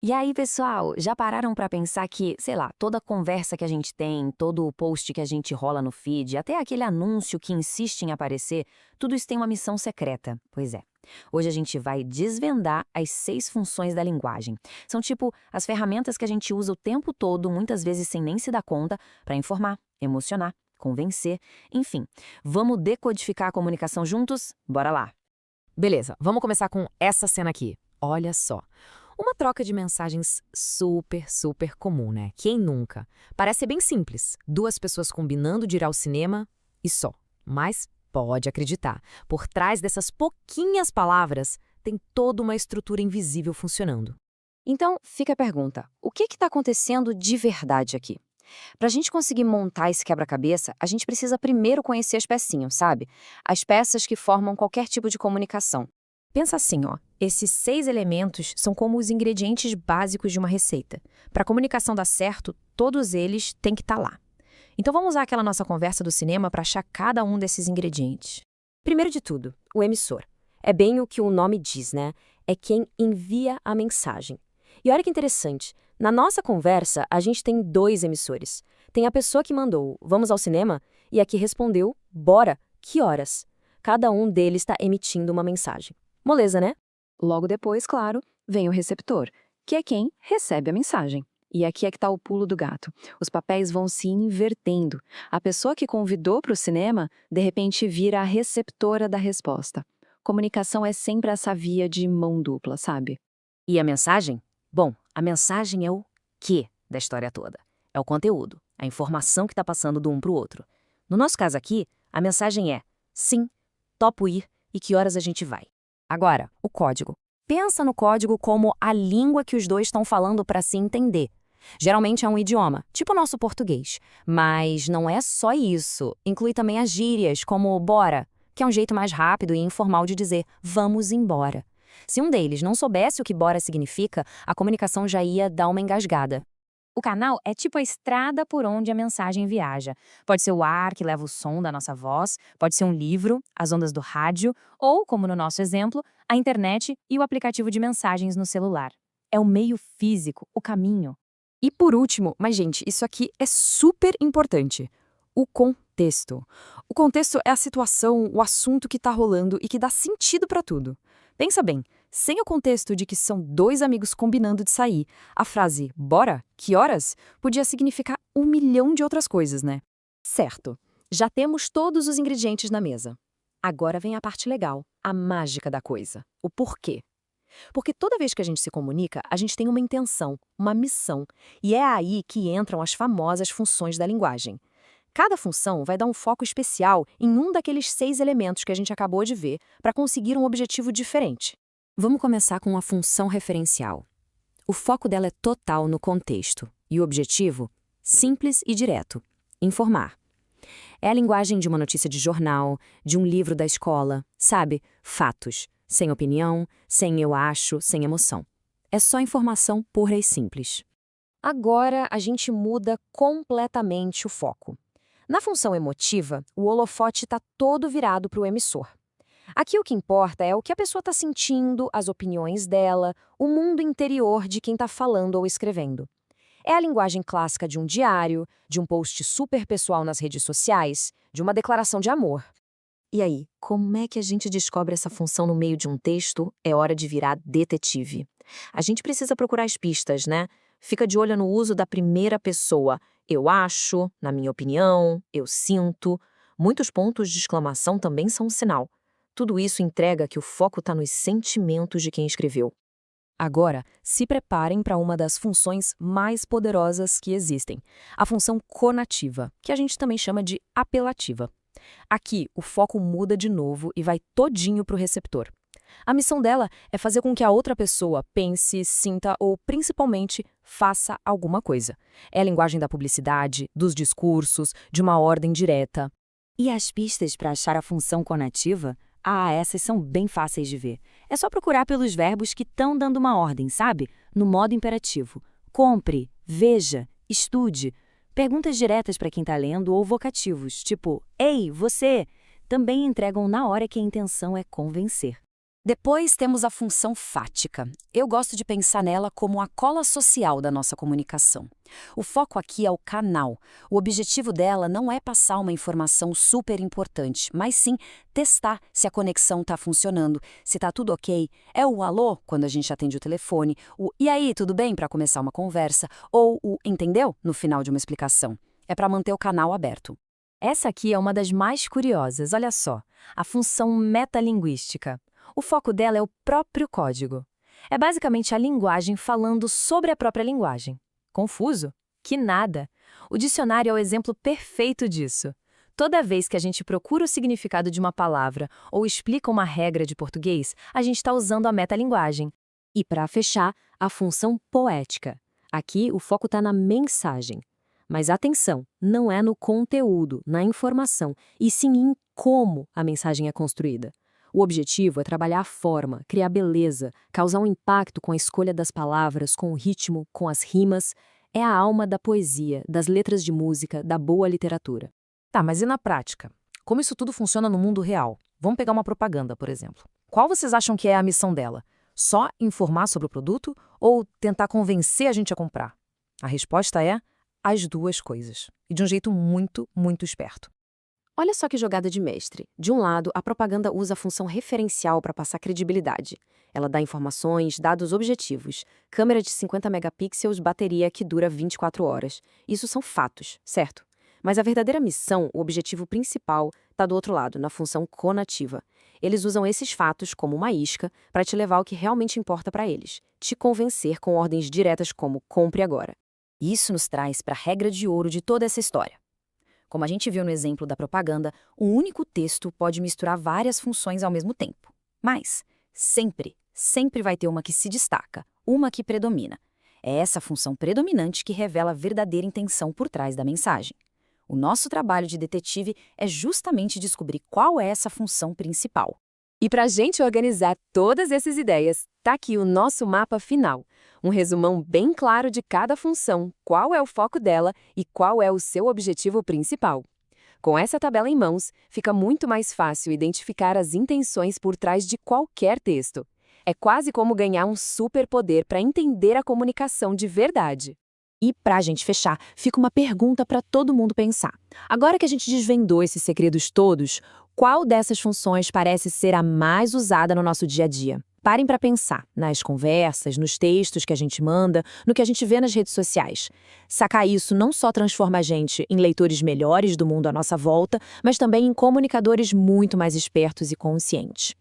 E aí, pessoal, já pararam para pensar que, sei lá, toda conversa que a gente tem, todo post que a gente rola no feed, até aquele anúncio que insiste em aparecer, tudo isso tem uma missão secreta? Pois é. Hoje a gente vai desvendar as 6 funções da linguagem. São tipo as ferramentas que a gente usa o tempo todo, muitas vezes sem nem se dar conta, para informar, emocionar, convencer, enfim. Vamos decodificar a comunicação juntos? Bora lá! Beleza, vamos começar com essa cena aqui. Olha só. Uma troca de mensagens super comum, né? Quem nunca? Parece ser bem simples. Duas pessoas combinando de ir ao cinema e só. Mas pode acreditar, por trás dessas pouquinhas palavras tem toda uma estrutura invisível funcionando. Então, fica a pergunta: o que está acontecendo de verdade aqui? Para a gente conseguir montar esse quebra-cabeça, a gente precisa primeiro conhecer as pecinhas, sabe? As peças que formam qualquer tipo de comunicação. Pensa assim, ó. Esses 6 elementos são como os ingredientes básicos de uma receita. Para a comunicação dar certo, todos eles têm que estar lá. Então vamos usar aquela nossa conversa do cinema para achar cada um desses ingredientes. Primeiro de tudo, o emissor. É bem o que o nome diz, né? É quem envia a mensagem. E olha que interessante, na nossa conversa a gente tem 2 emissores. Tem a pessoa que mandou "vamos ao cinema" e a que respondeu "bora, que horas?". Cada um deles está emitindo uma mensagem. Moleza, né? Logo depois, claro, vem o receptor, que é quem recebe a mensagem. E aqui é que está o pulo do gato. Os papéis vão se invertendo. A pessoa que convidou para o cinema, de repente, vira a receptora da resposta. Comunicação é sempre essa via de mão dupla, sabe? E a mensagem? Bom, a mensagem é o quê da história toda. É o conteúdo, a informação que está passando do um para o outro. No nosso caso aqui, a mensagem é: sim, topo ir e que horas a gente vai. Agora, o código. Pensa no código como a língua que os dois estão falando para se entender. Geralmente é um idioma, tipo o nosso português. Mas não é só isso. Inclui também as gírias, como bora, que é um jeito mais rápido e informal de dizer vamos embora. Se um deles não soubesse o que bora significa, a comunicação já ia dar uma engasgada. O canal é tipo a estrada por onde a mensagem viaja. Pode ser o ar que leva o som da nossa voz, pode ser um livro, as ondas do rádio, ou, como no nosso exemplo, a internet e o aplicativo de mensagens no celular. É o meio físico, o caminho. E por último, mas gente, isso aqui é super importante. O contexto. O contexto é a situação, o assunto que está rolando e que dá sentido para tudo. Pensa bem, sem o contexto de que são 2 amigos combinando de sair, a frase "bora? Que horas?" podia significar 1 milhão de outras coisas, né? Certo, já temos todos os ingredientes na mesa. Agora vem a parte legal, a mágica da coisa, o porquê. Porque toda vez que a gente se comunica, a gente tem uma intenção, uma missão, e é aí que entram as famosas funções da linguagem. Cada função vai dar um foco especial em um daqueles 6 elementos que a gente acabou de ver para conseguir um objetivo diferente. Vamos começar com a função referencial. O foco dela é total no contexto e o objetivo, simples e direto: informar. É a linguagem de uma notícia de jornal, de um livro da escola, sabe? Fatos, sem opinião, sem eu acho, sem emoção. É só informação pura e simples. Agora a gente muda completamente o foco. Na função emotiva, o holofote está todo virado para o emissor. Aqui o que importa é o que a pessoa está sentindo, as opiniões dela, o mundo interior de quem está falando ou escrevendo. É a linguagem clássica de um diário, de um post super pessoal nas redes sociais, de uma declaração de amor. E aí, como é que a gente descobre essa função no meio de um texto? É hora de virar detetive. A gente precisa procurar as pistas, né? Fica de olho no uso da primeira pessoa. Eu acho, na minha opinião, eu sinto. Muitos pontos de exclamação também são um sinal. Tudo isso entrega que o foco está nos sentimentos de quem escreveu. Agora, se preparem para uma das funções mais poderosas que existem, a função conativa, que a gente também chama de apelativa. Aqui, o foco muda de novo e vai todinho para o receptor. A missão dela é fazer com que a outra pessoa pense, sinta ou, principalmente, faça alguma coisa. É a linguagem da publicidade, dos discursos, de uma ordem direta. E as pistas para achar a função conativa? Ah, essas são bem fáceis de ver. É só procurar pelos verbos que estão dando uma ordem, sabe? No modo imperativo. Compre, veja, estude. Perguntas diretas para quem está lendo ou vocativos, tipo "Ei, você!", também entregam na hora que a intenção é convencer. Depois temos a função fática. Eu gosto de pensar nela como a cola social da nossa comunicação. O foco aqui é o canal. O objetivo dela não é passar uma informação super importante, mas sim testar se a conexão está funcionando, se está tudo ok. É o alô, quando a gente atende o telefone, o e aí, tudo bem para começar uma conversa, ou o entendeu no final de uma explicação. É para manter o canal aberto. Essa aqui é uma das mais curiosas, olha só, a função metalinguística. O foco dela é o próprio código. É basicamente a linguagem falando sobre a própria linguagem. Confuso? Que nada! O dicionário é o exemplo perfeito disso. Toda vez que a gente procura o significado de uma palavra ou explica uma regra de português, a gente está usando a metalinguagem. E para fechar, a função poética. Aqui o foco está na mensagem. Mas atenção, não é no conteúdo, na informação, e sim em como a mensagem é construída. O objetivo é trabalhar a forma, criar beleza, causar um impacto com a escolha das palavras, com o ritmo, com as rimas. É a alma da poesia, das letras de música, da boa literatura. Tá, mas e na prática? Como isso tudo funciona no mundo real? Vamos pegar uma propaganda, por exemplo. Qual vocês acham que é a missão dela? Só informar sobre o produto ou tentar convencer a gente a comprar? A resposta é as duas coisas. E de um jeito muito, muito esperto. Olha só que jogada de mestre. De um lado, a propaganda usa a função referencial para passar credibilidade. Ela dá informações, dados objetivos. Câmera de 50 megapixels, bateria que dura 24 horas. Isso são fatos, certo? Mas a verdadeira missão, o objetivo principal, está do outro lado, na função conativa. Eles usam esses fatos como uma isca para te levar ao que realmente importa para eles. Te convencer com ordens diretas como compre agora. Isso nos traz para a regra de ouro de toda essa história. Como a gente viu no exemplo da propaganda, um único texto pode misturar várias funções ao mesmo tempo. Mas, sempre vai ter uma que se destaca, uma que predomina. É essa função predominante que revela a verdadeira intenção por trás da mensagem. O nosso trabalho de detetive é justamente descobrir qual é essa função principal. E para a gente organizar todas essas ideias, tá aqui o nosso mapa final. Um resumão bem claro de cada função, qual é o foco dela e qual é o seu objetivo principal. Com essa tabela em mãos, fica muito mais fácil identificar as intenções por trás de qualquer texto. É quase como ganhar um superpoder para entender a comunicação de verdade. E para a gente fechar, fica uma pergunta para todo mundo pensar. Agora que a gente desvendou esses segredos todos, qual dessas funções parece ser a mais usada no nosso dia a dia? Parem para pensar nas conversas, nos textos que a gente manda, no que a gente vê nas redes sociais. Sacar isso não só transforma a gente em leitores melhores do mundo à nossa volta, mas também em comunicadores muito mais espertos e conscientes.